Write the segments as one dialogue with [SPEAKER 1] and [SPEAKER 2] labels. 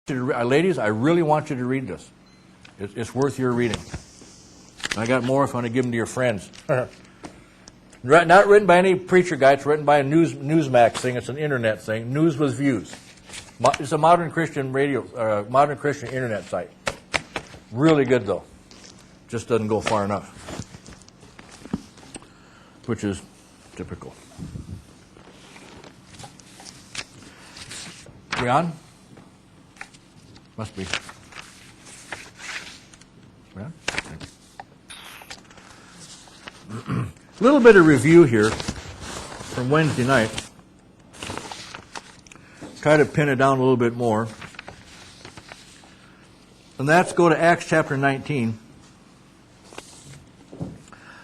[SPEAKER 1] Ladies, I really want you to read this. It's worth your reading. I got more if you want to give them to your friends. Not written by any preacher guy. It's written by a Newsmax thing. It's an internet thing. News with Views. It's a modern Christian modern Christian internet site. Really good though. Just doesn't go far enough, which is typical. We on? Must be. Yeah. A little bit of review here from Wednesday night. Try to pin it down a little bit more. And that's go to Acts chapter 19.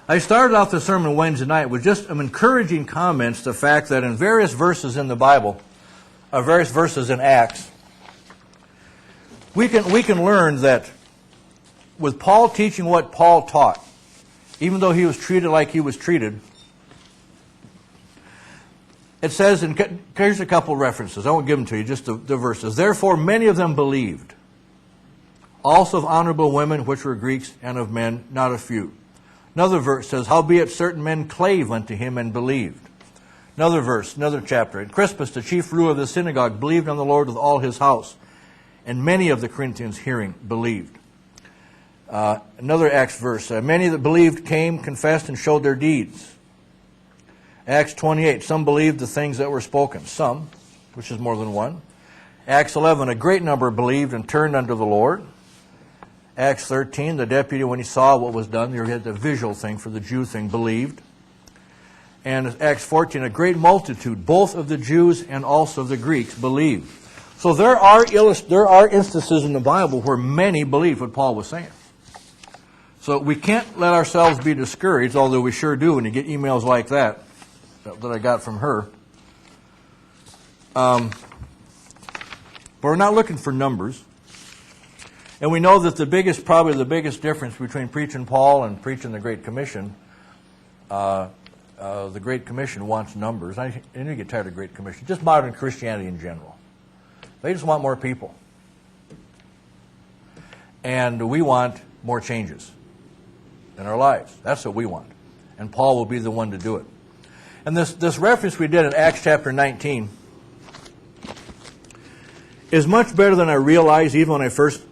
[SPEAKER 1] I started off the sermon Wednesday night with just some encouraging comments to the fact that in various verses in the Bible, various verses in Acts, we can learn that with Paul teaching what Paul taught, even though he was treated like he was treated, it says, and here's a couple of references. I won't give them to you, just the verses. Therefore many of them believed, also of honorable women, which were Greeks, and of men, not a few. Another verse says, howbeit certain men clave unto him and believed. Another verse, another chapter. And Crispus, the chief ruler of the synagogue, believed on the Lord with all his house. And many of the Corinthians hearing believed. Another Acts verse. Many that believed came, confessed, and showed their deeds. Acts 28. Some believed the things that were spoken. Some, which is more than one. Acts 11. A great number believed and turned unto the Lord. Acts 13. The deputy, when he saw what was done, he had the visual thing for the Jew thing, believed. And Acts 14. A great multitude, both of the Jews and also of the Greeks, believed. So there are instances in the Bible where many believe what Paul was saying. So we can't let ourselves be discouraged, although we sure do when you get emails like that I got from her. But we're not looking for numbers. And we know that probably the biggest difference between preaching Paul and preaching the Great Commission, the Great Commission wants numbers. I you get tired of Great Commission. Just modern Christianity in general. They just want more people. And we want more changes in our lives. That's what we want. And Paul will be the one to do it. And this reference we did in Acts chapter 19 is much better than I realized even when I first...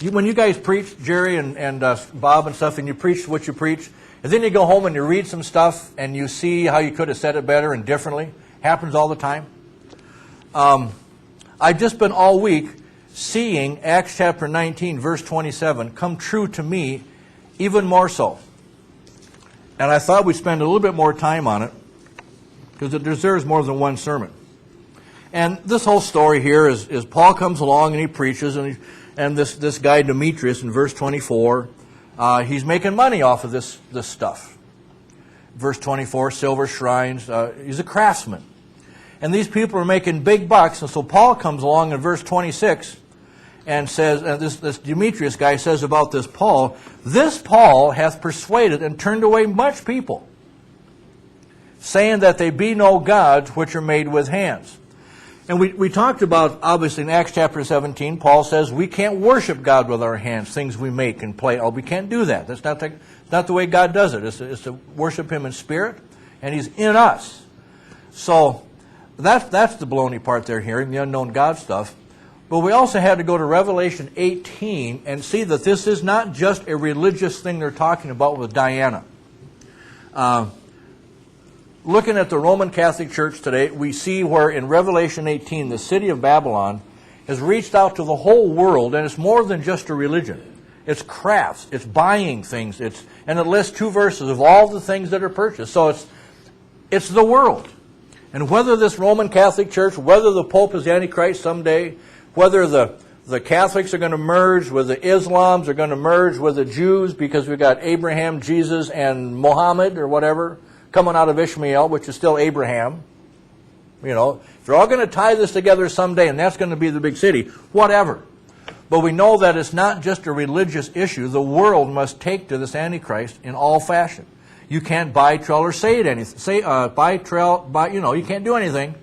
[SPEAKER 1] When you guys preach, Jerry and Bob and stuff, and you preach what you preach, and then you go home and you read some stuff and you see how you could have said it better and differently. Happens all the time. I've just been all week seeing Acts chapter 19, verse 27 come true to me even more so. And I thought we'd spend a little bit more time on it because it deserves more than one sermon. And this whole story here is Paul comes along and he preaches, and this guy Demetrius in verse 24, he's making money off of this stuff. Verse 24, silver shrines, he's a craftsman. And these people are making big bucks, and so Paul comes along in verse 26 and says, and this Demetrius guy says about this Paul hath persuaded and turned away much people, saying that they be no gods which are made with hands. And we talked about, obviously, in Acts chapter 17, Paul says we can't worship God with our hands, things we make and play. Oh, we can't do that. That's not the way God does it. It's to worship Him in spirit, and He's in us. So that's the baloney part they're hearing, the unknown God stuff. But we also had to go to Revelation 18 and see that this is not just a religious thing they're talking about with Diana. Looking at the Roman Catholic Church today, we see where in Revelation 18, the city of Babylon has reached out to the whole world, and it's more than just a religion. It's crafts, it's buying things, and it lists 2 verses of all the things that are purchased. So it's the world. And whether this Roman Catholic Church, whether the Pope is the Antichrist someday, whether the Catholics are going to merge with the Islams, are going to merge with the Jews because we've got Abraham, Jesus, and Muhammad or whatever coming out of Ishmael, which is still Abraham. You know, if they're all going to tie this together someday, and that's going to be the big city, whatever. But we know that it's not just a religious issue. The world must take to this Antichrist in all fashion. You can't buy, trail, or say it anything. You can't do anything.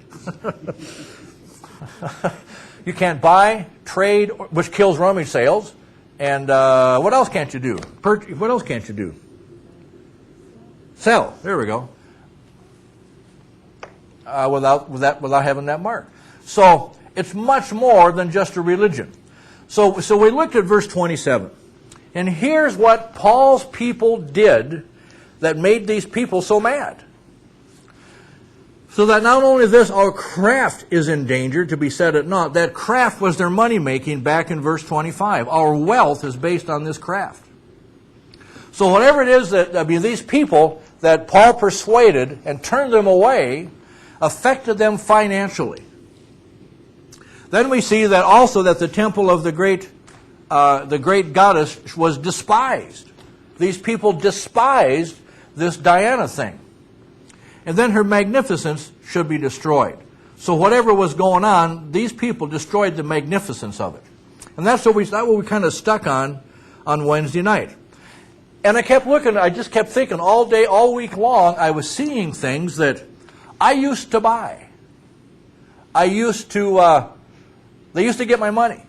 [SPEAKER 1] You can't buy, trade, which kills rummage sales. And what else can't you do? What else can't you do? Sell. There we go. Without having that mark. So it's much more than just a religion. So we looked at verse 27. And here's what Paul's people did that made these people so mad. So that not only this, our craft is in danger to be set at naught. That craft was their money making back in verse 25. Our wealth is based on this craft. So whatever it is that, these people that Paul persuaded and turned them away affected them financially. Then we see that also that the temple of the great goddess was despised. These people despised this Diana thing. And then her magnificence should be destroyed. So whatever was going on, these people destroyed the magnificence of it. And that's what we kind of stuck on Wednesday night. And I kept looking, I just kept thinking all day, all week long, I was seeing things that I used to buy. They used to get my money.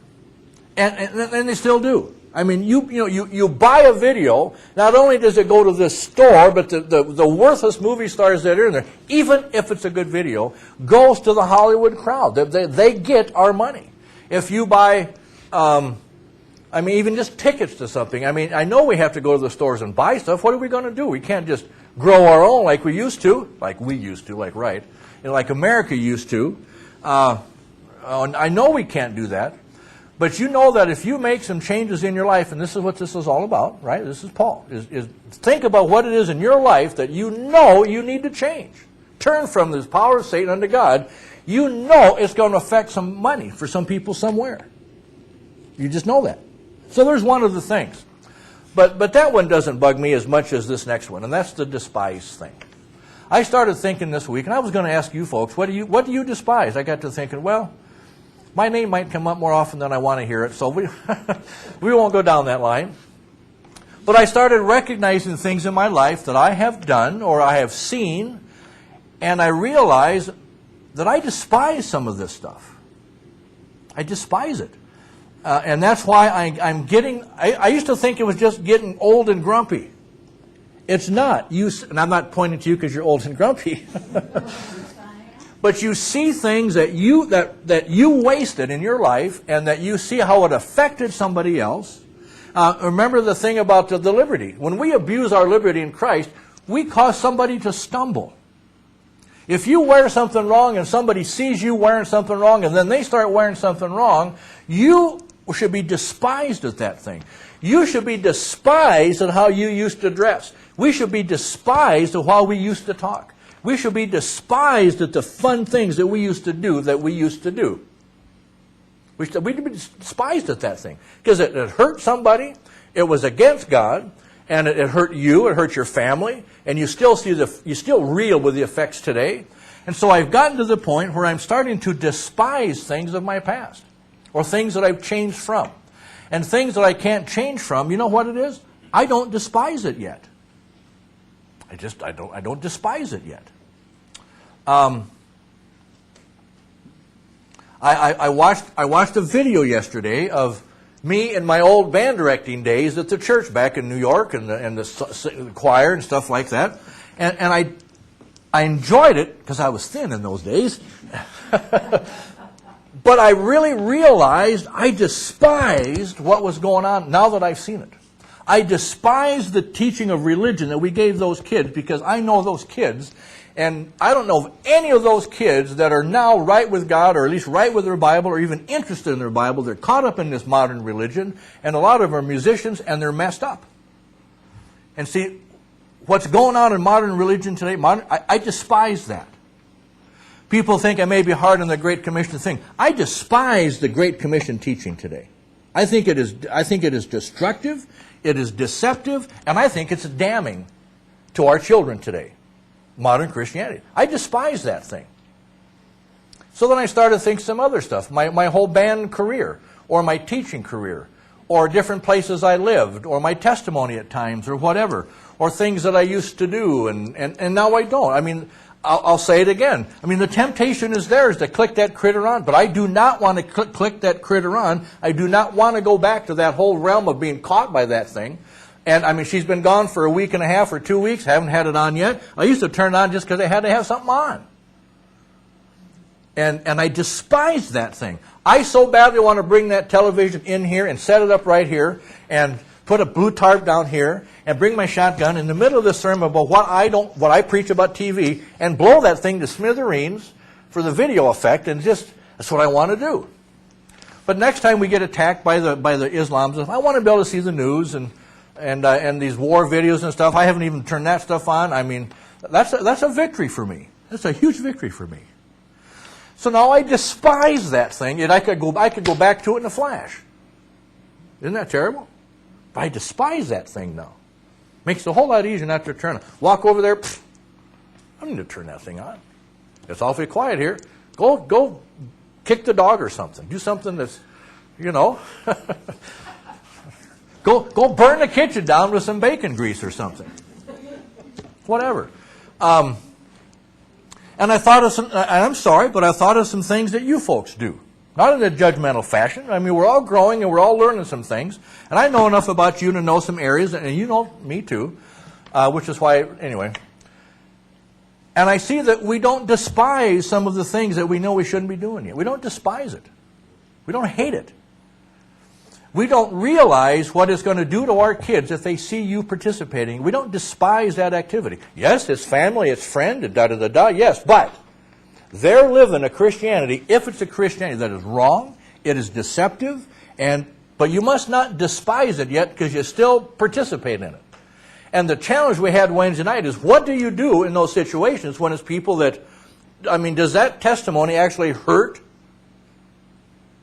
[SPEAKER 1] And they still do. I mean, you buy a video, not only does it go to this store, but the worthless movie stars that are in there, even if it's a good video, goes to the Hollywood crowd. They get our money. If you buy, even just tickets to something. I mean, I know we have to go to the stores and buy stuff. What are we going to do? We can't just grow our own like we used to, like America used to. I know we can't do that. But you know that if you make some changes in your life, and this is what this is all about, right? This is Paul. Is think about what it is in your life that you know you need to change. Turn from this power of Satan unto God. You know it's going to affect some money for some people somewhere. You just know that. So there's one of the things. But that one doesn't bug me as much as this next one, and that's the despise thing. I started thinking this week, and I was going to ask you folks, what do you despise? I got to thinking, well, my name might come up more often than I want to hear it, so we won't go down that line. But I started recognizing things in my life that I have done or I have seen, and I realized that I despise some of this stuff. I despise it. And that's why I'm getting... I used to think it was just getting old and grumpy. It's not. And I'm not pointing to you because you're old and grumpy. But you see things that you wasted in your life, and that you see how it affected somebody else. Remember the thing about the liberty. When we abuse our liberty in Christ, we cause somebody to stumble. If you wear something wrong and somebody sees you wearing something wrong and then they start wearing something wrong, you should be despised at that thing. You should be despised at how you used to dress. We should be despised at how we used to talk. We should be despised at the fun things that we used to do We should be despised at that thing. Because it hurt somebody, it was against God, and it hurt you, it hurt your family, and you still reel with the effects today. And so I've gotten to the point where I'm starting to despise things of my past, or things that I've changed from. And things that I can't change from, you know what it is? I don't despise it yet. I don't despise it yet. I watched a video yesterday of me in my old band directing days at the church back in New York, and the choir and stuff like that, and I enjoyed it because I was thin in those days. But I really realized I despised what was going on now that I've seen it. I despise the teaching of religion that we gave those kids, because I know those kids, and I don't know of any of those kids that are now right with God, or at least right with their Bible, or even interested in their Bible. They're caught up in this modern religion, and a lot of them are musicians, and they're messed up. And see, what's going on in modern religion today, I despise that. People think I may be hard on the Great Commission thing. I despise the Great Commission teaching today. I think it is destructive. It is deceptive, and I think it's damning to our children today, modern Christianity. I despise that thing. So then I started thinking some other stuff, my whole band career, or my teaching career, or different places I lived, or my testimony at times, or whatever, or things that I used to do, and now I don't. I mean, I'll say it again. I mean, the temptation is there is to click that critter on, but I do not want to click that critter on. I do not want to go back to that whole realm of being caught by that thing. And, I mean, she's been gone for a week and a half or 2 weeks, haven't had it on yet. I used to turn it on just because I had to have something on. And I despise that thing. I so badly want to bring that television in here and set it up right here and put a blue tarp down here and bring my shotgun in the middle of this sermon about what I preach about TV and blow that thing to smithereens for the video effect, and that's what I want to do. But next time we get attacked by the Islams, I want to be able to see the news and these war videos and stuff. I haven't even turned that stuff on. I mean, that's a victory for me. That's a huge victory for me. So now I despise that thing, and I could go back to it in a flash. Isn't that terrible? But I despise that thing now. Makes it a whole lot easier not to turn it. Walk over there. I don't need to turn that thing on. It's awfully quiet here. Go kick the dog or something. Do something that's, Go burn the kitchen down with some bacon grease or something. Whatever. And I thought of some, and I'm sorry, but I thought of some things that you folks do. Not in a judgmental fashion. I mean, we're all growing and we're all learning some things. And I know enough about you to know some areas, and you know me too, which is why, anyway. And I see that we don't despise some of the things that we know we shouldn't be doing yet. We don't despise it. We don't hate it. We don't realize what it's going to do to our kids if they see you participating. We don't despise that activity. Yes, it's family, it's friend, and da-da-da-da, yes, but they're living a Christianity, if it's a Christianity that is wrong, it is deceptive, but you must not despise it yet because you still participate in it. And the challenge we had Wednesday night is, what do you do in those situations when it's people that, I mean, does that testimony actually hurt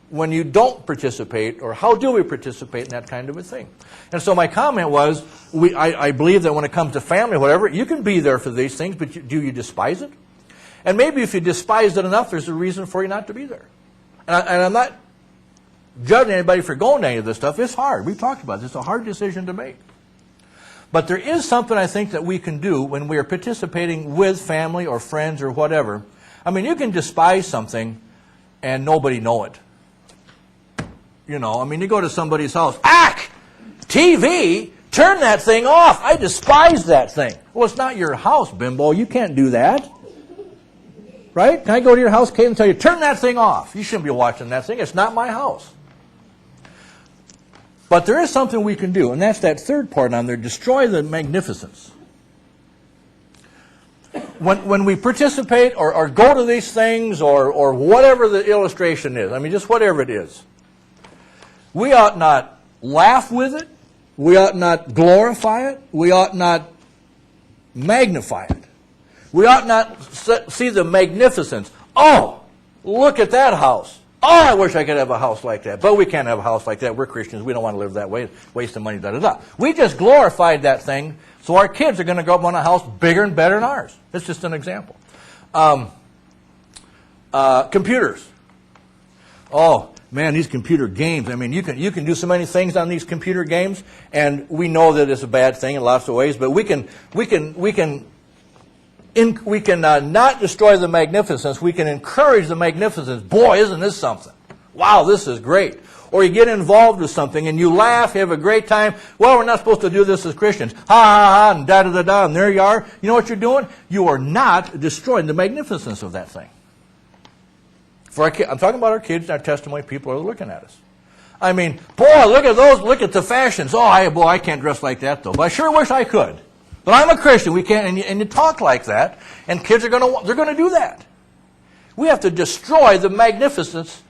[SPEAKER 1] when you don't participate, or how do we participate in that kind of a thing? And so my comment was, I believe that when it comes to family, whatever, you can be there for these things, but do you despise it? And maybe if you despise it enough, there's a reason for you not to be there. And I'm not judging anybody for going to any of this stuff. It's hard. We've talked about this. It's a hard decision to make. But there is something I think that we can do when we are participating with family or friends or whatever. I mean, you can despise something and nobody know it. I mean, you go to somebody's house, TV, turn that thing off. I despise that thing. Well, it's not your house, bimbo. You can't do that. Right? Can I go to your house, Kate, and tell you, turn that thing off? You shouldn't be watching that thing. It's not my house. But there is something we can do, and that's that third part on there, destroy the magnificence. When we participate or go to these things or whatever the illustration is, I mean, just whatever it is, we ought not laugh with it. We ought not glorify it. We ought not magnify it. We ought not see the magnificence. Oh, look at that house. Oh, I wish I could have a house like that. But we can't have a house like that. We're Christians. We don't want to live that way. Wasting money, da-da-da. We just glorified that thing, so our kids are going to grow up on a house bigger and better than ours. That's just an example. Computers. Oh, man, these computer games. I mean, you can do so many things on these computer games, and we know that it's a bad thing in lots of ways, but we can not destroy the magnificence. We can encourage the magnificence. Boy, isn't this something? Wow, this is great. Or you get involved with something and you laugh, you have a great time. Well, we're not supposed to do this as Christians. Ha, ha, ha, and da-da-da-da, and there you are. You know what you're doing? You are not destroying the magnificence of that thing. For our I'm talking about our kids and our testimony. People are looking at us. I mean, boy, look at those. Look at the fashions. Oh, I can't dress like that, though. But I sure wish I could. But I'm a Christian. We can't, and you talk like that, and kids they're going to do that. We have to destroy the magnificence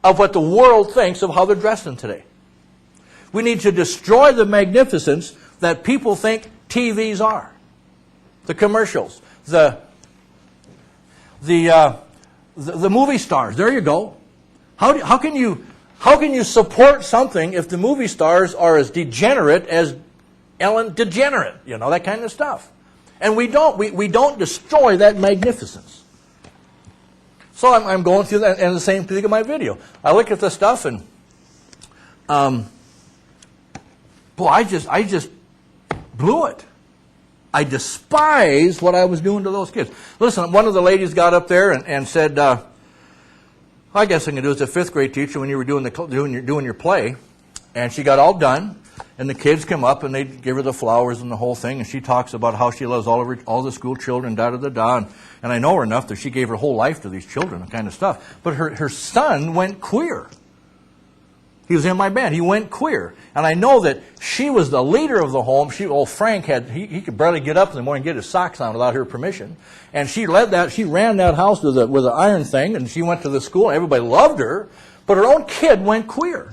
[SPEAKER 1] of what the world thinks of how they're dressing today. We need to destroy the magnificence that people think TVs are. The commercials, the movie stars. There you go. How can you support something if the movie stars are as degenerate as Ellen DeGenerate, that kind of stuff. And we don't destroy that magnificence. So I'm going through that, and the same thing in my video. I look at the stuff and, boy, I just blew it. I despise what I was doing to those kids. Listen, one of the ladies got up there and said, I guess I can do as a fifth grade teacher when you were doing your play, and she got all done, and the kids come up and they give her the flowers and the whole thing, and she talks about how she loves all the school children, da-da-da-da, and I know her enough that she gave her whole life to these children and kind of stuff. But her son went queer. He was in my band. He went queer. And I know that she was the leader of the home. Frank he could barely get up in the morning and get his socks on without her permission. And she ran that house with an iron thing, and she went to the school. Everybody loved her, but her own kid went queer.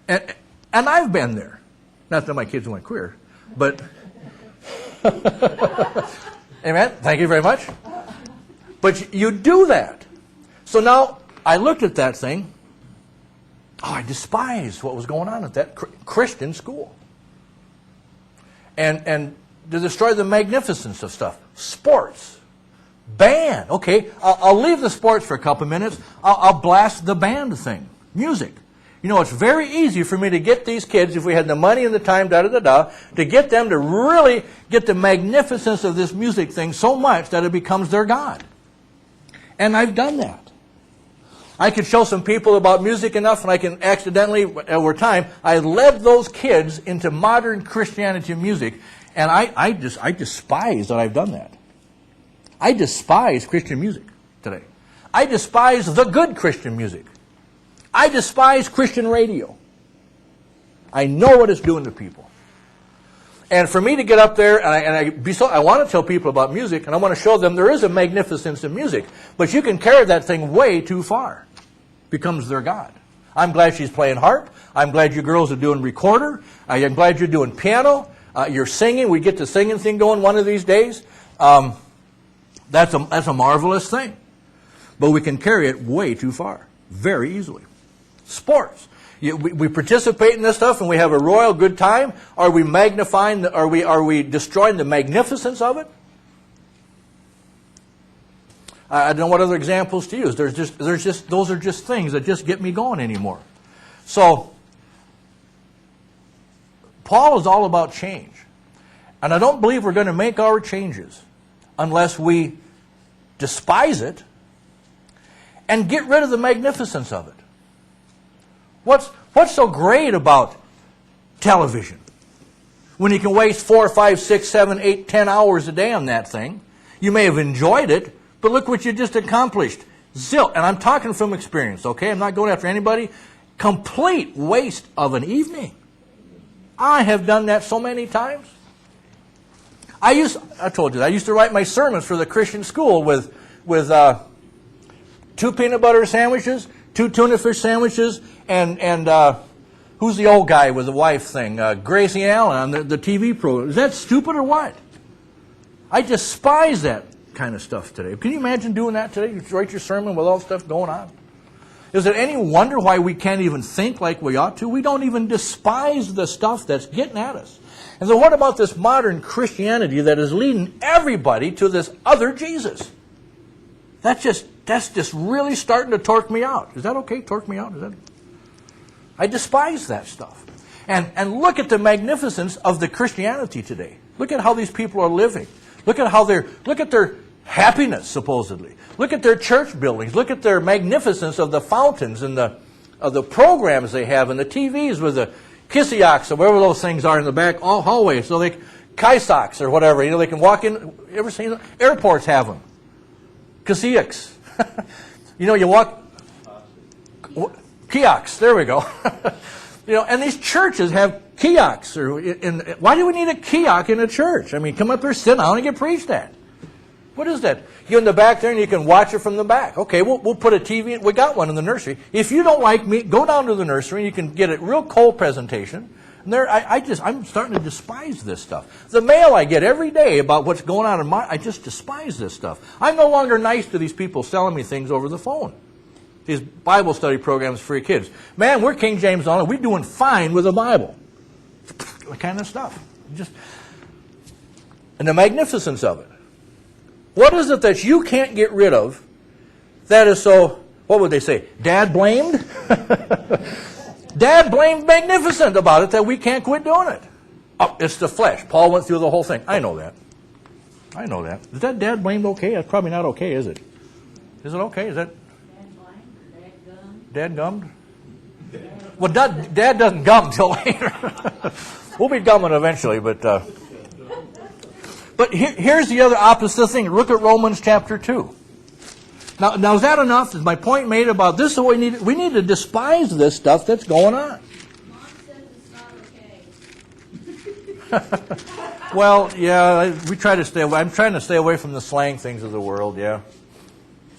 [SPEAKER 1] And I've been there. Not that my kids went queer, but amen. Thank you very much. But you do that. So now I looked at that thing. Oh, I despised what was going on at that Christian school. And to destroy the magnificence of stuff. Sports. Band. Okay, I'll leave the sports for a couple minutes. I'll blast the band thing. Music. You know, it's very easy for me to get these kids, if we had the money and the time, to get them to really get the magnificence of this music thing so much that it becomes their God. And I've done that. I could show some people about music enough, and I can accidentally, over time, I led those kids into modern Christianity music, and I despise that I've done that. I despise Christian music today. I despise the good Christian music. I despise Christian radio. I know what it's doing to people. And for me to get up there, I want to tell people about music, and I want to show them there is a magnificence in music, but you can carry that thing way too far. Becomes their God. I'm glad she's playing harp. I'm glad you girls are doing recorder. I'm glad you're doing piano. You're singing. We get the singing thing going one of these days. That's a marvelous thing. But we can carry it way too far, very easily. Sports. We participate in this stuff and we have a royal good time. Are we magnifying? Are we destroying the magnificence of it? I don't know what other examples to use. Those are just things that just get me going anymore. So, Paul is all about change. And I don't believe we're going to make our changes unless we despise it and get rid of the magnificence of it. What's so great about television? When you can waste 4, 5, 6, 7, 8, 10 hours a day on that thing. You may have enjoyed it, but look what you just accomplished. And I'm talking from experience, okay? I'm not going after anybody. Complete waste of an evening. I have done that so many times. I told you, I used to write my sermons for the Christian school with 2 peanut butter sandwiches, 2 tuna fish sandwiches, and who's the old guy with the wife thing? Gracie Allen on the TV program. Is that stupid or what? I despise that kind of stuff today. Can you imagine doing that today? You write your sermon with all the stuff going on? Is it any wonder why we can't even think like we ought to? We don't even despise the stuff that's getting at us. And so what about this modern Christianity that is leading everybody to this other Jesus? That's just really starting to torque me out. Is that okay? Torque me out? I despise that stuff. And look at the magnificence of the Christianity today. Look at how these people are living. Look at their happiness, supposedly. Look at their church buildings. Look at their magnificence of the fountains and of the programs they have and the TVs with the Kissioks or whatever those things are in the back hallway. So Kaisoks or whatever. They can walk in. You ever seen them? Airports have them. Kiosks. You walk. Kiosks. There we go. And these churches have kiosks. Why do we need a kiosk in a church? I mean, come up here, sit down, and get preached at. What is that? You're in the back there, and you can watch it from the back. Okay, we'll put a TV in. We got one in the nursery. If you don't like me, go down to the nursery, and you can get a real cold presentation. And I'm starting to despise this stuff. The mail I get every day about what's going on I just despise this stuff. I'm no longer nice to these people selling me things over the phone. These Bible study programs for your kids. Man, we're King James only. We're doing fine with the Bible. That kind of stuff. And the magnificence of it. What is it that you can't get rid of that is so, what would they say, Dad blamed? Dad blamed magnificent about it that we can't quit doing it. Oh, it's the flesh. Paul went through the whole thing. I know that. I know that. Is that dad blamed okay? That's probably not okay, is it? Is it okay? Is that dad gummed? Well, dad doesn't gum till later. We'll be gumming eventually, but here's the other opposite thing. Look at Romans chapter 2. Now is that enough? Is my point made about this? Is what we need? We need to despise this stuff that's going on.
[SPEAKER 2] Mom says it's not okay.
[SPEAKER 1] Well, yeah, we try to stay away. I'm trying to stay away from the slang things of the world, yeah.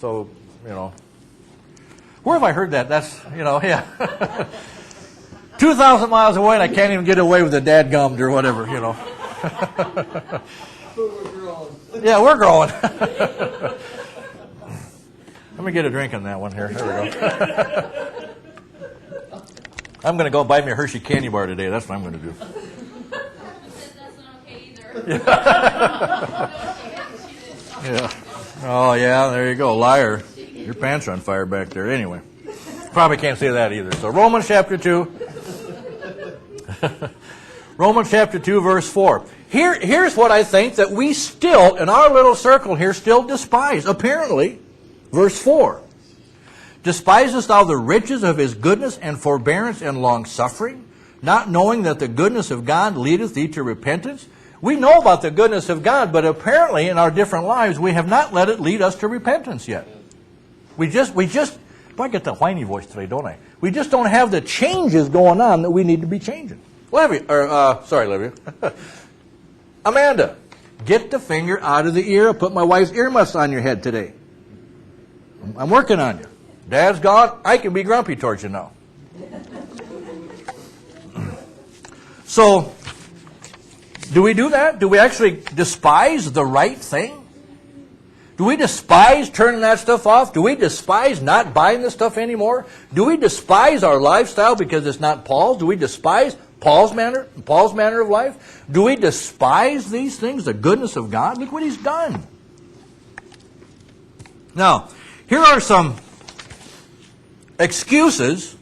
[SPEAKER 1] So, where have I heard that? That's, yeah. 2,000 miles away and I can't even get away with a dadgummed or whatever,
[SPEAKER 3] We're growing.
[SPEAKER 1] Yeah, we're growing. Let me get a drink on that one here. There we go. I'm going to go buy me a Hershey candy bar today. That's what I'm going to do.
[SPEAKER 2] That's not okay either.
[SPEAKER 1] Yeah. Oh, yeah, there you go. Liar. Your pants are on fire back there. Anyway. Probably can't say that either. So Romans chapter 2. Romans chapter 2, verse 4. Here's what I think that we still, in our little circle here, still despise. Apparently, verse 4. Despisest thou the riches of his goodness and forbearance and long-suffering, not knowing that the goodness of God leadeth thee to repentance? We know about the goodness of God, but apparently in our different lives, we have not let it lead us to repentance yet. We just, I get the whiny voice today, don't I? We just don't have the changes going on that we need to be changing. Olivia. Amanda, get the finger out of the ear. I put my wife's earmuffs on your head today. I'm working on you. Dad's gone. I can be grumpy towards you now. So, do we do that? Do we actually despise the right thing? Do we despise turning that stuff off? Do we despise not buying this stuff anymore? Do we despise our lifestyle because it's not Paul's? Do we despise Paul's manner of life? Do we despise these things, the goodness of God? Look what he's done. Now, here are some excuses,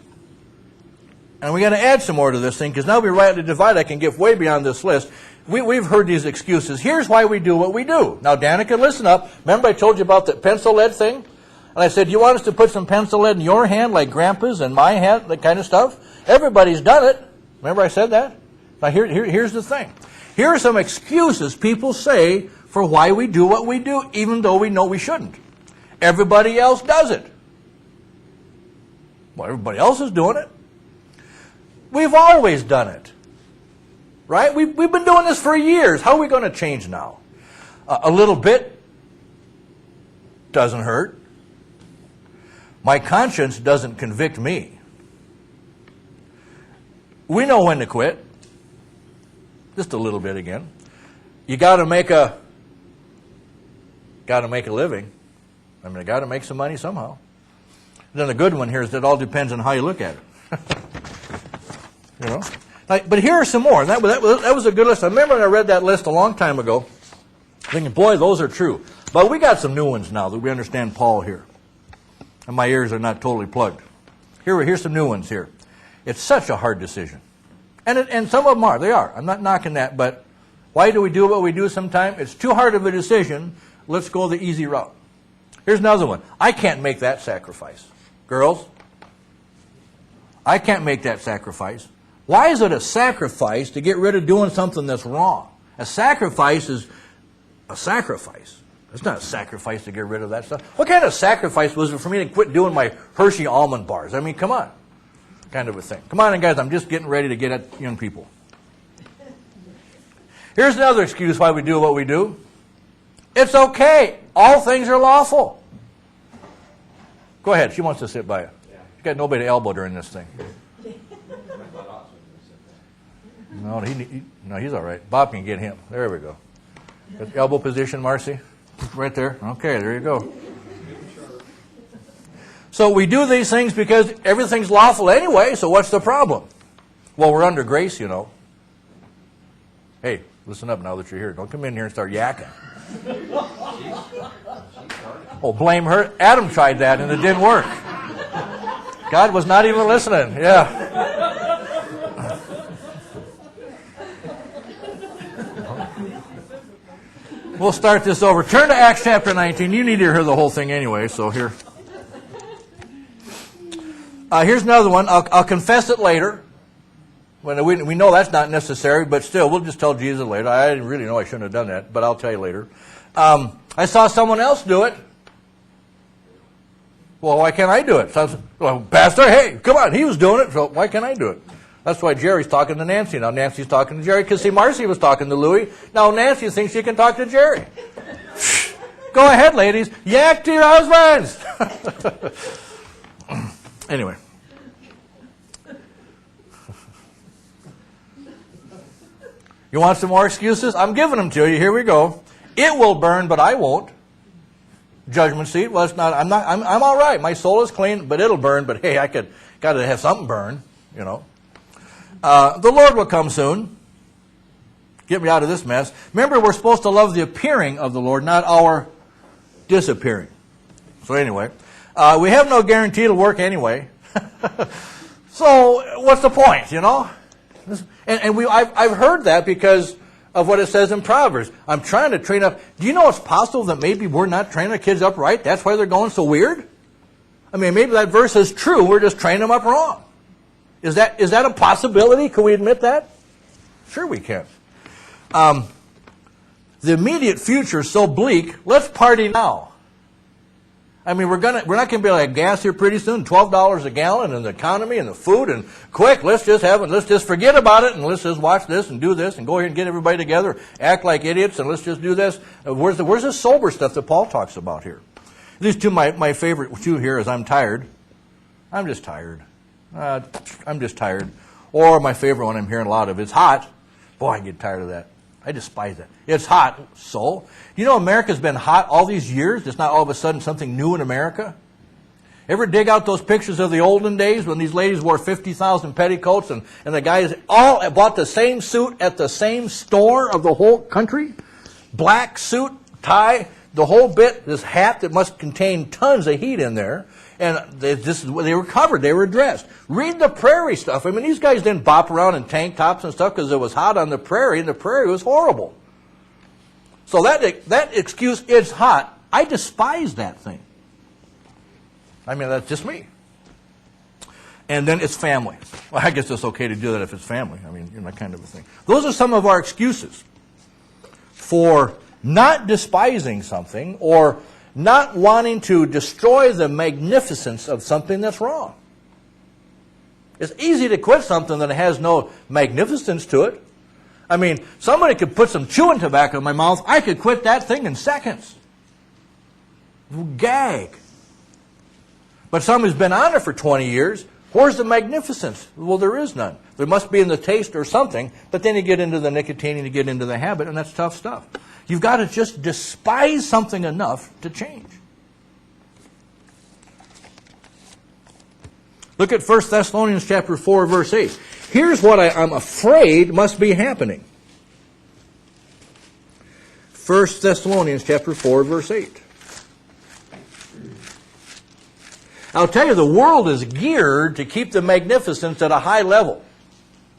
[SPEAKER 1] and we got to add some more to this thing because now we rightly divide. I can get way beyond this list. We've heard these excuses. Here's why we do what we do. Now, Danica, listen up. Remember I told you about the pencil lead thing? And I said, you want us to put some pencil lead in your hand like Grandpa's and my hand, that kind of stuff? Everybody's done it. Remember I said that? Now, here's the thing. Here are some excuses people say for why we do what we do, even though we know we shouldn't. Everybody else does it. Well, everybody else is doing it. We've always done it. Right? We've been doing this for years. How are we going to change now? A little bit doesn't hurt. My conscience doesn't convict me. We know when to quit. Just a little bit again. You got to make a living. I mean, I got to make some money somehow. Then the good one here is that it all depends on how you look at it. But here are some more. That was a good list. I remember when I read that list a long time ago, thinking, boy, those are true. But we got some new ones now that we understand Paul here. And my ears are not totally plugged. Here's some new ones here. It's such a hard decision. And some of them are. They are. I'm not knocking that. But why do we do what we do sometimes? It's too hard of a decision. Let's go the easy route. Here's another one. I can't make that sacrifice. Girls, I can't make that sacrifice. Why is it a sacrifice to get rid of doing something that's wrong? A sacrifice is a sacrifice. It's not a sacrifice to get rid of that stuff. What kind of sacrifice was it for me to quit doing my Hershey almond bars? I mean, come on. Kind of a thing. Come on, guys, I'm just getting ready to get at young people. Here's another excuse why we do what we do. It's okay. All things are lawful. Go ahead. She wants to sit by you. She's got nobody to elbow during this thing. No, he's all right. Bob can get him. There we go. Elbow position, Marcy. Right there. Okay, there you go. So we do these things because everything's lawful anyway, so what's the problem? Well, we're under grace, you know. Hey, listen up now that you're here. Don't come in here and start yakking. Oh, blame her. Adam tried that and it didn't work. God was not even listening. Yeah. We'll start this over. Turn to Acts chapter 19. You need to hear the whole thing anyway, so here. Here's another one. I'll confess it later. When we know that's not necessary, but still, we'll just tell Jesus later. I didn't really know I shouldn't have done that, but I'll tell you later. I saw someone else do it. Well, why can't I do it? So I was, well, Pastor, hey, come on, he was doing it, so why can't I do it? That's why Jerry's talking to Nancy. Now Nancy's talking to Jerry, because see, Marcy was talking to Louie. Now Nancy thinks she can talk to Jerry. Go ahead, ladies. Yak to your husbands. Anyway. You want some more excuses? I'm giving them to you. Here we go. It will burn, but I won't. Judgment seat. Well, it's not. I'm all right. My soul is clean, but it'll burn. But hey, got to have something burn. You know. The Lord will come soon. Get me out of this mess. Remember, we're supposed to love the appearing of the Lord, not our disappearing. So anyway, we have no guarantee it'll work anyway. So what's the point? You know. And I've heard that because of what it says in Proverbs. I'm trying to train up. Do you know it's possible that maybe we're not training our kids up right? That's why they're going so weird? I mean, maybe that verse is true. We're just training them up wrong. Is that a possibility? Can we admit that? Sure we can. The immediate future is so bleak. Let's party now. I mean, we're not going to be able to have gas here pretty soon. $12 a gallon, and the economy and the food, and quick, let's just forget about it, and let's just watch this and do this, and go here and get everybody together, act like idiots, and let's just do this. Where's the sober stuff that Paul talks about here? These two, my favorite two here is I'm tired. I'm just tired. I'm just tired. Or my favorite one I'm hearing a lot of, it's hot. Boy, I get tired of that. I despise that. It's hot. So, you know America's been hot all these years? It's not all of a sudden something new in America? Ever dig out those pictures of the olden days when these ladies wore 50,000 petticoats and the guys all bought the same suit at the same store of the whole country? Black suit, tie, the whole bit, this hat that must contain tons of heat in there. And they were covered. They were dressed. Read the prairie stuff. I mean, these guys didn't bop around in tank tops and stuff because it was hot on the prairie, and the prairie was horrible. So that excuse, it's hot, I despise that thing. I mean, that's just me. And then it's family. Well, I guess it's okay to do that if it's family. I mean, you know, that kind of a thing. Those are some of our excuses for not despising something or not wanting to destroy the magnificence of something that's wrong. It's easy to quit something that has no magnificence to it. I mean, somebody could put some chewing tobacco in my mouth. I could quit that thing in seconds. Gag. But somebody's been on it for 20 years. Where's the magnificence? Well, there is none. There must be in the taste or something, but then you get into the nicotine and you get into the habit, and that's tough stuff. You've got to just despise something enough to change. Look at 1 Thessalonians chapter 4, verse 8. Here's what I'm afraid must be happening. 1 Thessalonians chapter 4, verse 8. I'll tell you, the world is geared to keep the magnificence at a high level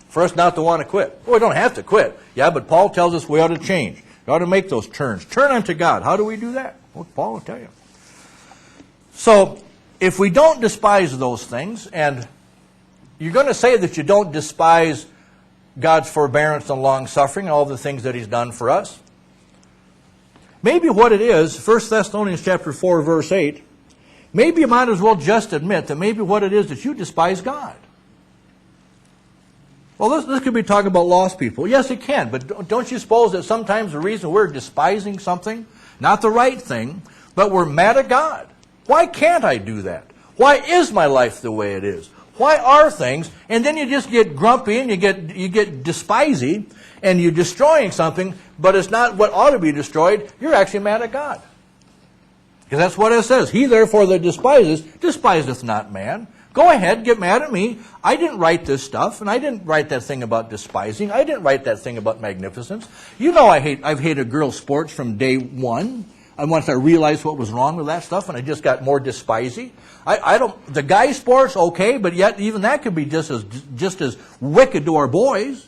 [SPEAKER 1] for us not to want to quit. Well, we don't have to quit. Yeah, but Paul tells us we ought to change. We ought to make those turns. Turn unto God. How do we do that? Well, Paul will tell you. So, if we don't despise those things, and you're going to say that you don't despise God's forbearance and long-suffering, all the things that He's done for us, maybe what it is, 1 Thessalonians chapter 4, verse 8, maybe you might as well just admit that maybe what it is that you despise God. Well, this could be talking about lost people. Yes, it can, but don't you suppose that sometimes the reason we're despising something, not the right thing, but we're mad at God? Why can't I do that? Why is my life the way it is? Why are things? And then you just get grumpy and you get despisy and you're destroying something, but it's not what ought to be destroyed. You're actually mad at God. Because that's what it says. He therefore that despiseth not man. Go ahead, get mad at me. I didn't write this stuff, and I didn't write that thing about despising. I didn't write that thing about magnificence. You know I've hated girls' sports from day one. And once I realized what was wrong with that stuff, and I just got more despisy. The guy sports, okay, but yet even that could be just as wicked to our boys.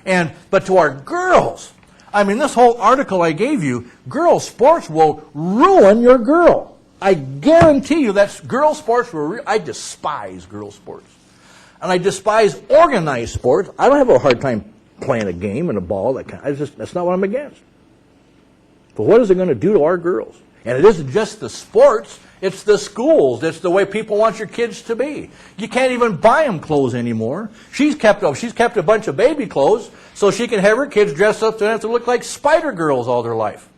[SPEAKER 1] But to our girls, I mean, this whole article I gave you, girls' sports will ruin your girl. I guarantee you that girls' sports will I despise girls' sports. And I despise organized sports. I don't have a hard time playing a game and a ball. That's not what I'm against. But what is it going to do to our girls? And it isn't just the sports, it's the schools. It's the way people want your kids to be. You can't even buy them clothes anymore. She's kept a bunch of baby clothes so she can have her kids dressed up to look like spider girls all their life.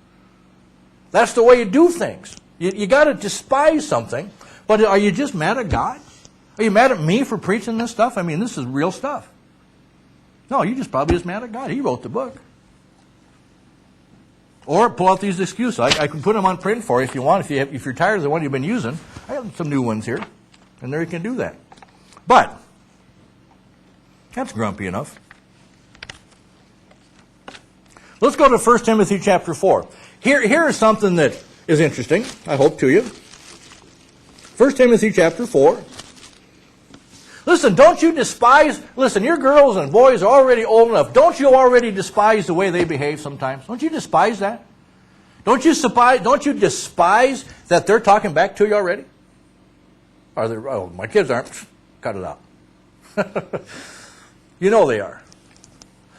[SPEAKER 1] That's the way you do things. You got to despise something. But are you just mad at God? Are you mad at me for preaching this stuff? I mean, this is real stuff. No, you're probably just mad at God. He wrote the book. Or pull out these excuses. I can put them on print for you if you want. If you're tired of the one you've been using, I have some new ones here. And there you can do that. But, that's grumpy enough. Let's go to 1 Timothy chapter 4. Here is something that is interesting, I hope, to you. 1 Timothy chapter 4. Listen, don't you despise, your girls and boys are already old enough. Don't you already despise the way they behave sometimes? Don't you despise that? Don't you despise that they're talking back to you already? My kids aren't. Cut it out. You know they are.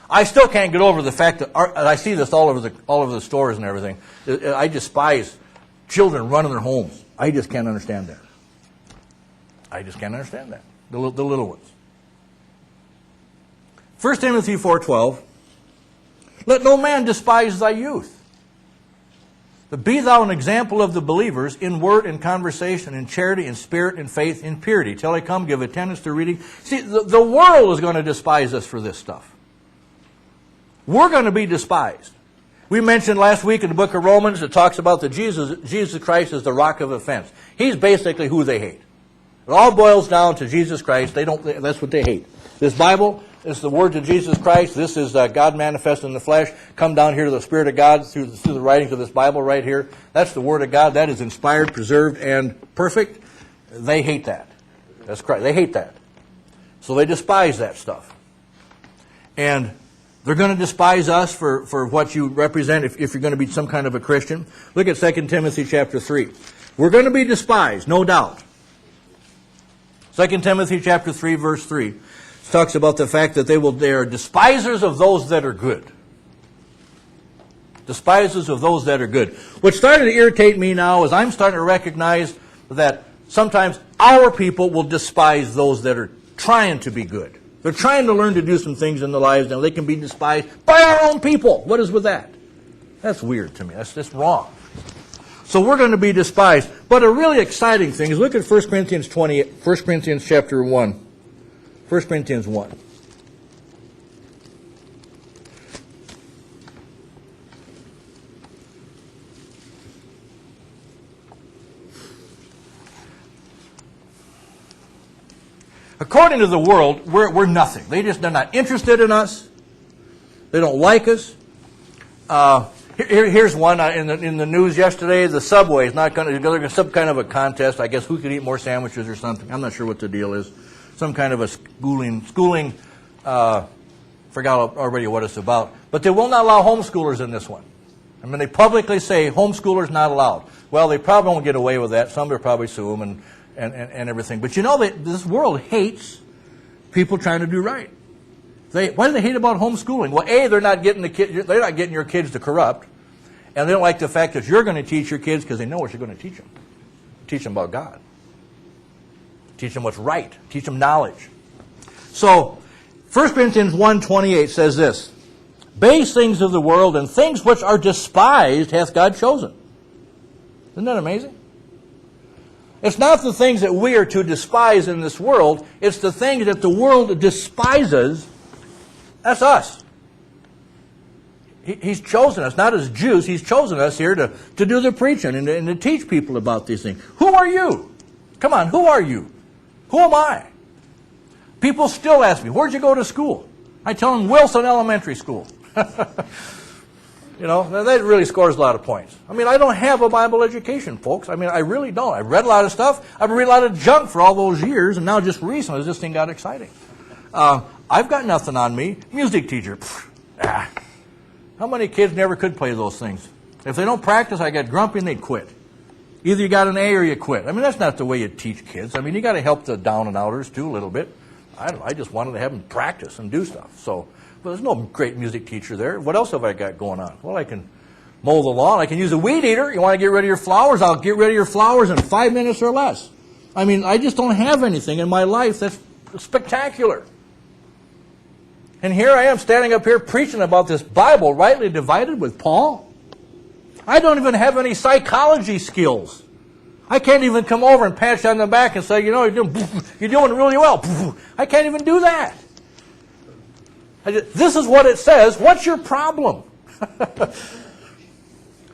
[SPEAKER 1] I still can't get over the fact that, and I see this all over the stores and everything. I despise children running their homes. I just can't understand that. The little ones. 1 Timothy 4:12. Let no man despise thy youth. But be thou an example of the believers in word and conversation, in charity, in spirit, in faith, in purity. Till I come, give attendance to reading. See, the world is going to despise us for this stuff. We're going to be despised. We mentioned last week in the book of Romans, it talks about that Jesus Christ is the rock of offense. He's basically who they hate. It all boils down to Jesus Christ. That's what they hate. This Bible is the words of Jesus Christ. This is God manifest in the flesh. Come down here to the Spirit of God through the writings of this Bible right here. That's the Word of God. That is inspired, preserved, and perfect. They hate that. That's Christ. They hate that. So they despise that stuff. And they're going to despise us for what you represent if you're going to be some kind of a Christian. Look at 2 Timothy chapter 3. We're going to be despised, no doubt. 2 Timothy chapter 3, verse 3 talks about the fact that they are despisers of those that are good. Despisers of those that are good. What's starting to irritate me now is I'm starting to recognize that sometimes our people will despise those that are trying to be good. They're trying to learn to do some things in their lives, and they can be despised by our own people. What is with that? That's weird to me. That's just wrong. So we're going to be despised. But a really exciting thing is look at 1 Corinthians chapter 1. 1 Corinthians 1. According to the world, we're nothing. They're not interested in us. They don't like us. Here's one in the news yesterday. The Subway is not going to some kind of a contest. I guess who could eat more sandwiches or something. I'm not sure what the deal is. Some kind of a schooling. Forgot already what it's about. But they will not allow homeschoolers in this one. I mean, they publicly say homeschoolers not allowed. Well, they probably won't get away with that. Some will probably sue them and everything. But you know that this world hates people trying to do right. Why do they hate about homeschooling? Well, A, they're not getting your kids to corrupt, and they don't like the fact that you're going to teach your kids because they know what you're going to teach them. Teach them about God. Teach them what's right. Teach them knowledge. So, 1 Corinthians 1:28 says this: base things of the world and things which are despised hath God chosen. Isn't that amazing? It's not the things that we are to despise in this world. It's the things that the world despises. That's us. He's chosen us, not as Jews. He's chosen us here to do the preaching and to teach people about these things. Who are you? Come on, who are you? Who am I? People still ask me, where'd you go to school? I tell them, Wilson Elementary School. You know, that really scores a lot of points. I mean, I don't have a Bible education, folks. I mean, I really don't. I've read a lot of stuff. I've read a lot of junk for all those years, and now just recently this thing got exciting. I've got nothing on me. Music teacher. How many kids never could play those things? If they don't practice, I get grumpy and they'd quit. Either you got an A or you quit. I mean, that's not the way you teach kids. I mean, you got to help the down and outers too a little bit. I don't know, I just wanted to have them practice and do stuff. So, but there's no great music teacher there. What else have I got going on? Well, I can mow the lawn. I can use a weed eater. You want to get rid of your flowers? I'll get rid of your flowers in 5 minutes or less. I mean, I just don't have anything in my life that's spectacular. And here I am standing up here preaching about this Bible rightly divided with Paul. I don't even have any psychology skills. I can't even come over and pat you on the back and say, you know, you're doing really well. I can't even do that. This is what it says. What's your problem?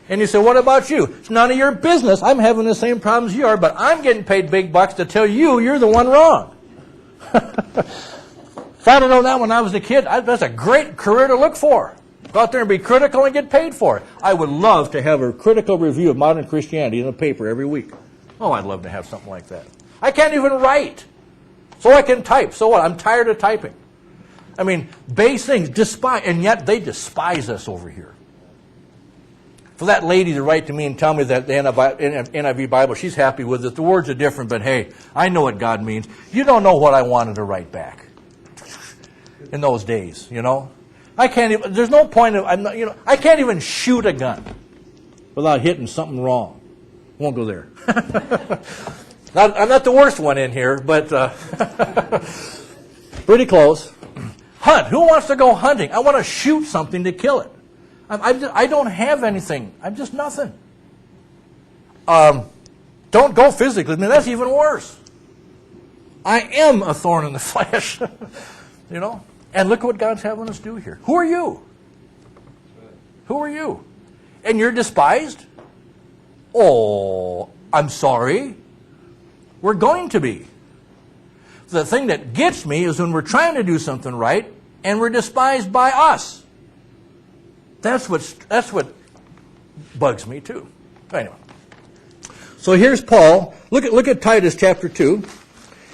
[SPEAKER 1] And you say, what about you? It's none of your business. I'm having the same problems you are, but I'm getting paid big bucks to tell you you're the one wrong. If I'd have known that when I was a kid, that's a great career to look for. Go out there and be critical and get paid for it. I would love to have a critical review of modern Christianity in the paper every week. Oh, I'd love to have something like that. I can't even write. So I can type. So what? I'm tired of typing. I mean, base things, despise, and yet they despise us over here. For that lady to write to me and tell me that the NIV Bible, she's happy with it. The words are different, but hey, I know what God means. You don't know what I wanted to write back in those days, you know. I can't even, there's no point of, I can't even shoot a gun without hitting something wrong. Won't go there. I'm not the worst one in here, but pretty close. Hunt. Who wants to go hunting? I want to shoot something to kill it. I don't have anything. I'm just nothing. Don't go physically. I mean, that's even worse. I am a thorn in the flesh. You know? And look what God's having us do here. Who are you? Who are you? And you're despised? Oh, I'm sorry. We're going to be. The thing that gets me is when we're trying to do something right and we're despised by us. That's what bugs me too. Anyway. So here's Paul. Look at Titus chapter 2.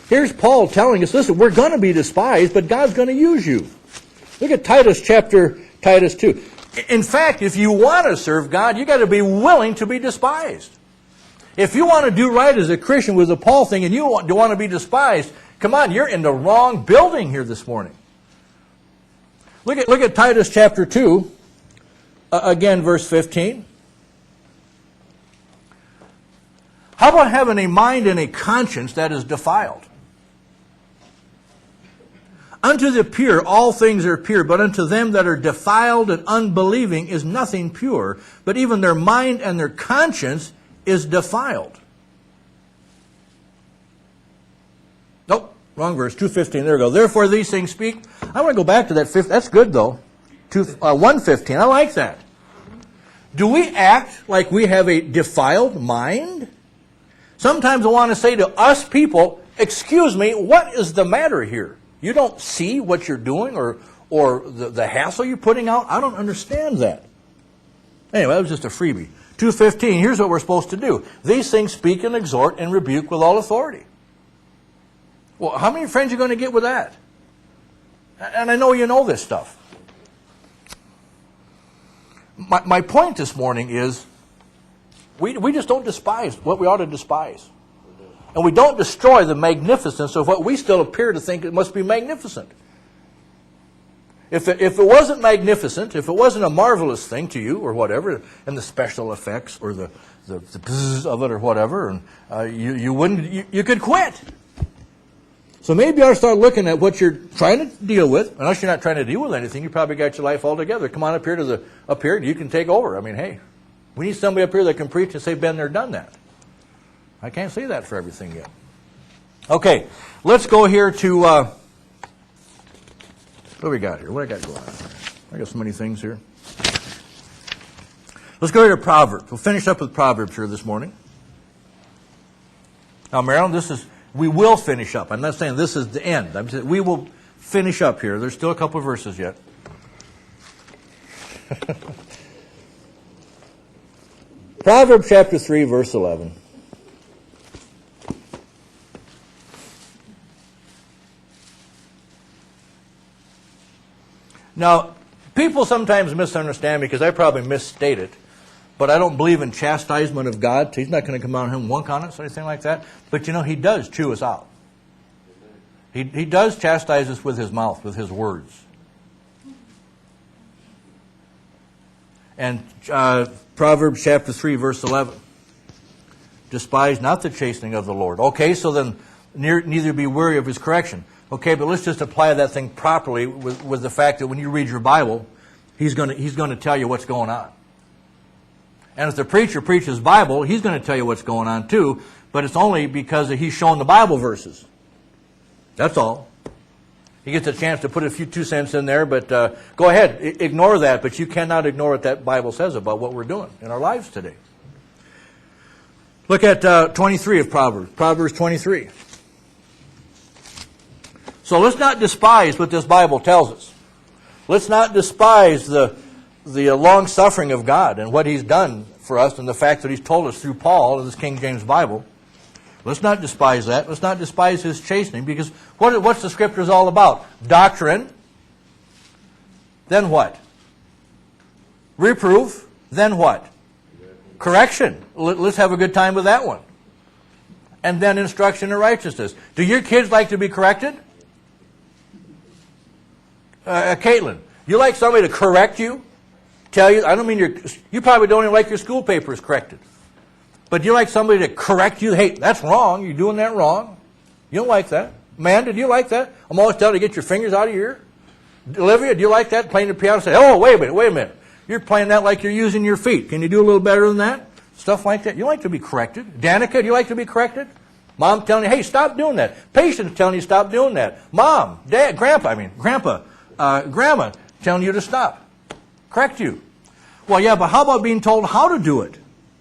[SPEAKER 1] Here's Paul telling us, listen, we're going to be despised, but God's going to use you. Look at Titus 2. In fact, if you want to serve God, you got to be willing to be despised. If you want to do right as a Christian with the Paul thing and you want to be despised, come on, you're in the wrong building here this morning. Look at Titus chapter 2. Again, verse 15. How about having a mind and a conscience that is defiled? Unto the pure all things are pure, but unto them that are defiled and unbelieving is nothing pure, but even their mind and their conscience is defiled. Nope, wrong verse, 2:15, there we go. Therefore these things speak. I want to go back to that, that's good though. 1:15, I like that. Do we act like we have a defiled mind? Sometimes I want to say to us people, excuse me, what is the matter here? You don't see what you're doing or the hassle you're putting out? I don't understand that. Anyway, that was just a freebie. 2:15, here's what we're supposed to do. These things speak and exhort and rebuke with all authority. Well, how many friends are you going to get with that? And I know you know this stuff. My point this morning is we just don't despise what we ought to despise. And we don't destroy the magnificence of what we still appear to think it must be magnificent. If it wasn't magnificent, if it wasn't a marvelous thing to you or whatever, and the special effects or the bzzz of it or whatever, and you could quit. So maybe you ought to start looking at what you're trying to deal with. Unless you're not trying to deal with anything, you probably got your life all together. Come on up here, you can take over. I mean, hey, we need somebody up here that can preach and say, been there, done that. I can't say that for everything yet. Okay, let's go here to, what do we got here? What do I got going on here? I got so many things here. Let's go here to Proverbs. We'll finish up with Proverbs here this morning. Now, Marilyn, we will finish up. I'm not saying this is the end. I'm saying we will finish up here. There's still a couple of verses yet. Proverbs chapter 3, verse 11. Now, People sometimes misunderstand me because I probably misstate it, but I don't believe in chastisement of God. He's not going to come out and wunk on us or anything like that. But He does chew us out. He does chastise us with His mouth, with His words. And Proverbs chapter 3, verse 11. Despise not the chastening of the Lord. Okay, so then neither be weary of His correction. Okay, but let's just apply that thing properly with the fact that when you read your Bible, He's going to tell you what's going on. And if the preacher preaches Bible, he's going to tell you what's going on too, but it's only because he's shown the Bible verses. That's all. He gets a chance to put a few 2 cents in there, but go ahead, ignore that, but you cannot ignore what that Bible says about what we're doing in our lives today. Look at 23 of Proverbs, Proverbs 23. So let's not despise what this Bible tells us. Let's not despise the long-suffering of God and what He's done for us and the fact that He's told us through Paul in this King James Bible. Let's not despise that. Let's not despise His chastening, because what's the Scriptures all about? Doctrine. Then what? Reproof. Then what? Correction. Let's have a good time with that one. And then instruction in righteousness. Do your kids like to be corrected? Caitlin, you like somebody to correct you? Tell you, I don't mean you probably don't even like your school papers corrected. But do you like somebody to correct you? Hey, that's wrong. You're doing that wrong. You don't like that. Amanda, do you like that? I'm always telling you to get your fingers out of your ear. Olivia, do you like that? Playing the piano, say, oh, wait a minute. You're playing that like you're using your feet. Can you do a little better than that? Stuff like that. You like to be corrected. Danica, do you like to be corrected? Mom telling you, hey, stop doing that. Patience telling you, stop doing that. Mom, Dad, Grandpa, Grandma telling you to stop. Correct you. Well, yeah, but how about being told how to do it?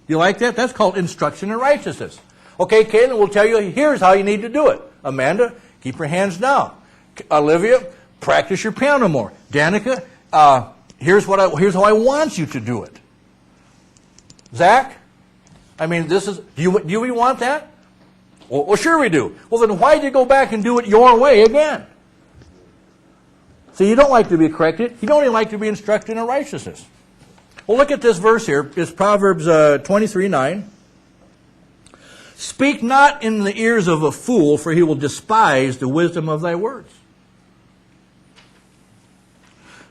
[SPEAKER 1] You like that? That's called instruction in righteousness. Okay, Caitlin will tell you, here's how you need to do it. Amanda, keep your hands down. Olivia, practice your piano more. Danica, here's how I want you to do it. Zach, I mean, do we want that? Well, sure we do. Well, then why did you go back and do it your way again? So you don't like to be corrected. You don't even like to be instructed in righteousness. Well, look at this verse here. It's Proverbs 23:9. Speak not in the ears of a fool, for he will despise the wisdom of thy words.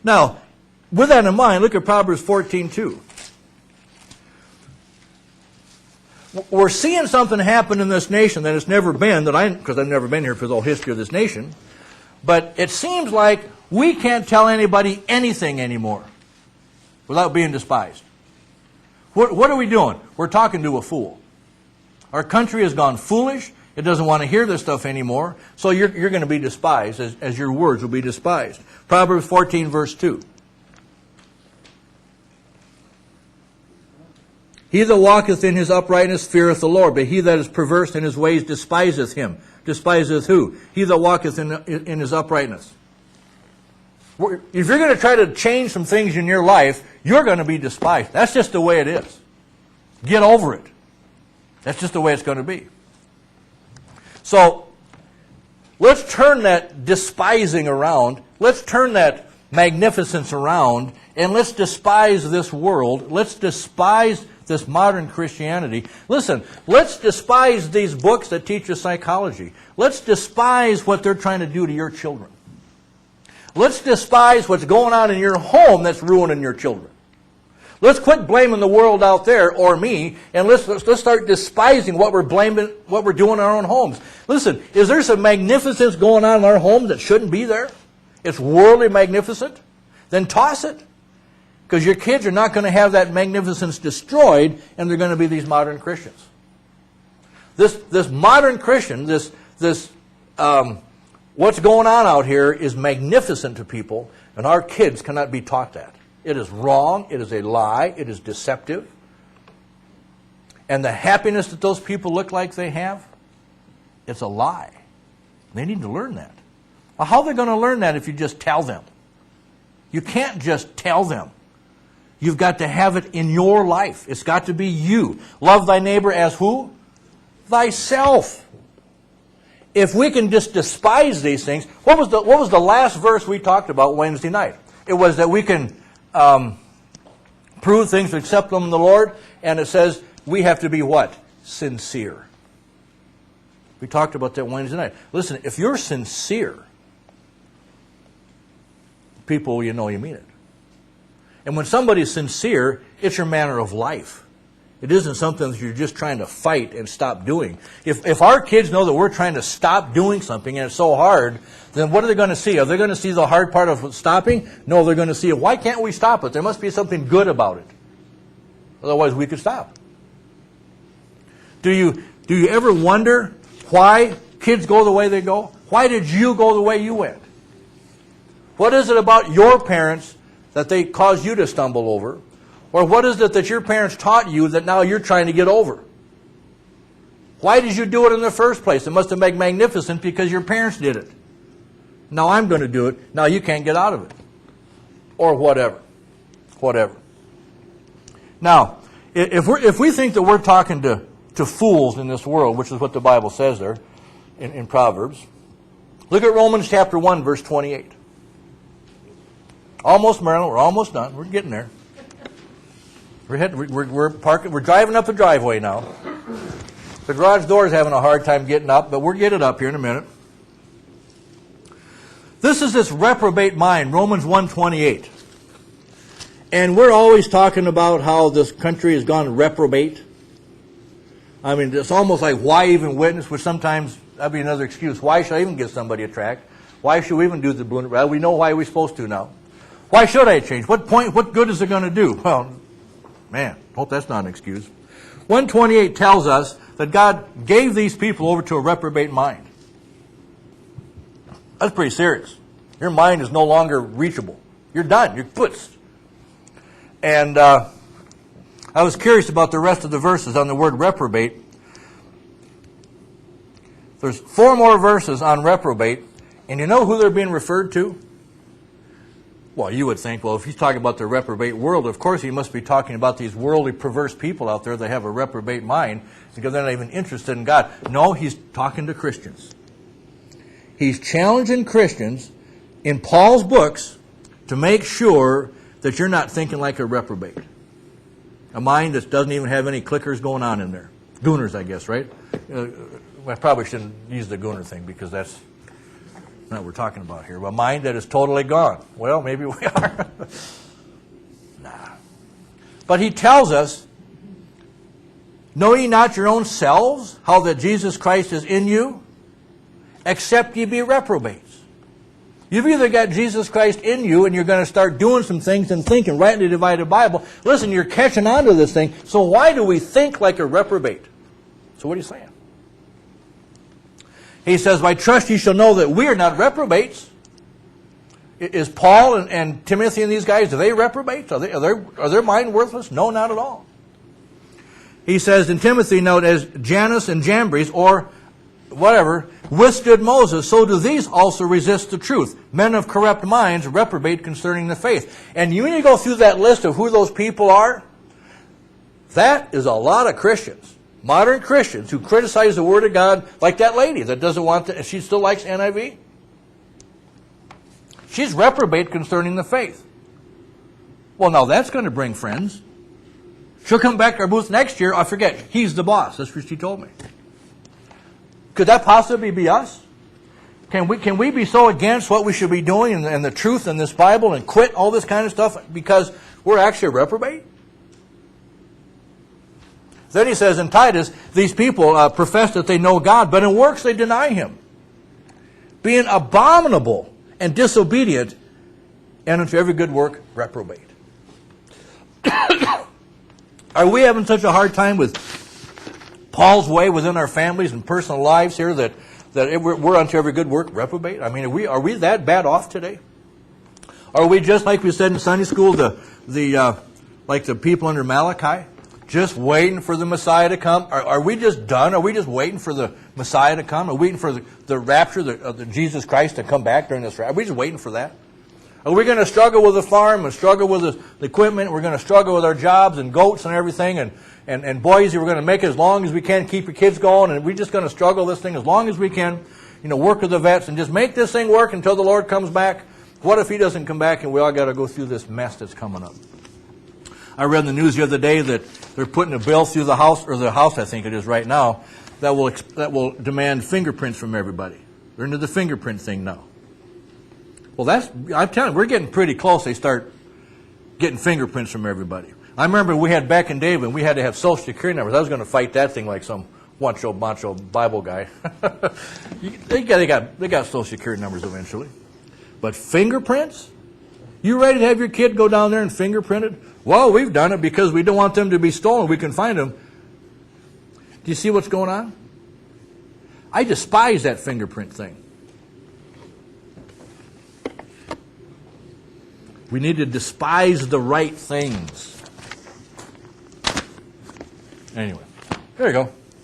[SPEAKER 1] Now, with that in mind, look at Proverbs 14:2. We're seeing something happen in this nation that has never been, because I've never been here for the whole history of this nation, but it seems like we can't tell anybody anything anymore without being despised. What are we doing? We're talking to a fool. Our country has gone foolish. It doesn't want to hear this stuff anymore. So you're going to be despised as your words will be despised. Proverbs 14, verse 2. He that walketh in his uprightness feareth the Lord, but he that is perverse in his ways despiseth him. Despiseth who? He that walketh in his uprightness. If you're going to try to change some things in your life, you're going to be despised. That's just the way it is. Get over it. That's just the way it's going to be. So, let's turn that despising around. Let's turn that magnificence around, and let's despise this world. Let's despise this modern Christianity. Listen, let's despise these books that teach us psychology. Let's despise what they're trying to do to your children. Let's despise what's going on in your home that's ruining your children. Let's quit blaming the world out there or me, and let's start despising what we're doing in our own homes. Listen, is there some magnificence going on in our home that shouldn't be there? It's worldly magnificent? Then toss it. Because your kids are not going to have that magnificence destroyed, and they're going to be these modern Christians. This modern Christian, what's going on out here is magnificent to people, and our kids cannot be taught that. It is wrong, it is a lie, it is deceptive. And the happiness that those people look like they have, it's a lie. They need to learn that. Well, how are they going to learn that if you just tell them? You can't just tell them. You've got to have it in your life. It's got to be you. Love thy neighbor as who? Thyself. If we can just despise these things, what was the last verse we talked about Wednesday night? It was that we can prove things acceptable in the Lord, and it says we have to be what? Sincere. We talked about that Wednesday night. Listen, if you're sincere, people, you know you mean it. And when somebody's sincere, it's your manner of life. It isn't something that you're just trying to fight and stop doing. If our kids know that we're trying to stop doing something and it's so hard, then what are they going to see? Are they going to see the hard part of stopping? No, they're going to see, why can't we stop it? There must be something good about it. Otherwise, we could stop. Do you ever wonder why kids go the way they go? Why did you go the way you went? What is it about your parents that they caused you to stumble over? Or what is it that your parents taught you that now you're trying to get over? Why did you do it in the first place? It must have been magnificent because your parents did it. Now I'm going to do it. Now you can't get out of it. Or whatever. Whatever. Now, if we think that we're talking to fools in this world, which is what the Bible says there in Proverbs, look at Romans chapter 1, verse 28. Almost, Marilyn, we're almost done. We're getting there. We're driving up the driveway now. The garage door is having a hard time getting up, but we'll get it up here in a minute. This is this reprobate mind, Romans 1:28. And we're always talking about how this country has gone reprobate. I mean, it's almost like, why even witness? Which sometimes that'd be another excuse. Why should I even give somebody a tract? Why should we even do the balloon? Well, we know why we're supposed to now. Why should I change? What good is it going to do? Well, man, hope that's not an excuse. 1:28 tells us that God gave these people over to a reprobate mind. That's pretty serious. Your mind is no longer reachable. You're done. You're putzed. And I was curious about the rest of the verses on the word reprobate. There's 4 more verses on reprobate, and you know who they're being referred to? Well, you would think, well, if he's talking about the reprobate world, of course he must be talking about these worldly, perverse people out there that have a reprobate mind because they're not even interested in God. No, he's talking to Christians. He's challenging Christians in Paul's books to make sure that you're not thinking like a reprobate. A mind that doesn't even have any clickers going on in there. Gooners, I guess, right? I probably shouldn't use the gooner thing because that's not what we're talking about here. A mind that is totally gone. Well, maybe we are. Nah. But he tells us, know ye not your own selves, how that Jesus Christ is in you, except ye be reprobates. You've either got Jesus Christ in you and you're going to start doing some things and thinking, rightly divided Bible. Listen, you're catching on to this thing. So why do we think like a reprobate? So what are you saying? He says, by trust ye shall know that we are not reprobates. Is Paul and Timothy and these guys, are they reprobates? Are their mind worthless? No, not at all. He says in Timothy, note, as Jannes and Jambres, or whatever, withstood Moses, so do these also resist the truth. Men of corrupt minds reprobate concerning the faith. And when you go through that list of who those people are, that is a lot of Christians. Modern Christians who criticize the Word of God, like that lady that doesn't want to, she still likes NIV. She's reprobate concerning the faith. Well, now that's going to bring friends. She'll come back to our booth next year. I forget. He's the boss. That's what she told me. Could that possibly be us? Can we be so against what we should be doing and the truth in this Bible and quit all this kind of stuff because we're actually a reprobate? Then he says in Titus, these people profess that they know God, but in works they deny Him, being abominable and disobedient, and unto every good work reprobate. Are we having such a hard time with Paul's way within our families and personal lives here that we're unto every good work reprobate? I mean, are we that bad off today? Are we just like we said in Sunday school, like the people under Malachi? Just waiting for the Messiah to come? Are we just done? Are we just waiting for the Messiah to come? Are we waiting for the rapture of the Jesus Christ to come back during this rapture? Are we just waiting for that? Are we going to struggle with the farm and struggle with the equipment? We're going to struggle with our jobs and goats and everything. And boys, we're going to make it as long as we can, keep your kids going. And we're just going to struggle this thing as long as we can. Work with the vets and just make this thing work until the Lord comes back. What if he doesn't come back and we all got to go through this mess that's coming up? I read in the news the other day that they're putting a bill through the House, or the House I think it is right now, that will demand fingerprints from everybody. They're into the fingerprint thing now. Well, I'm telling you, we're getting pretty close. They start getting fingerprints from everybody. I remember we had back in day when we had to have Social Security numbers. I was going to fight that thing like some macho Bible guy. they got Social Security numbers eventually. But fingerprints? You ready to have your kid go down there and fingerprint it? Well, we've done it because we don't want them to be stolen. We can find them. Do you see what's going on? I despise that fingerprint thing. We need to despise the right things. Anyway, there you go.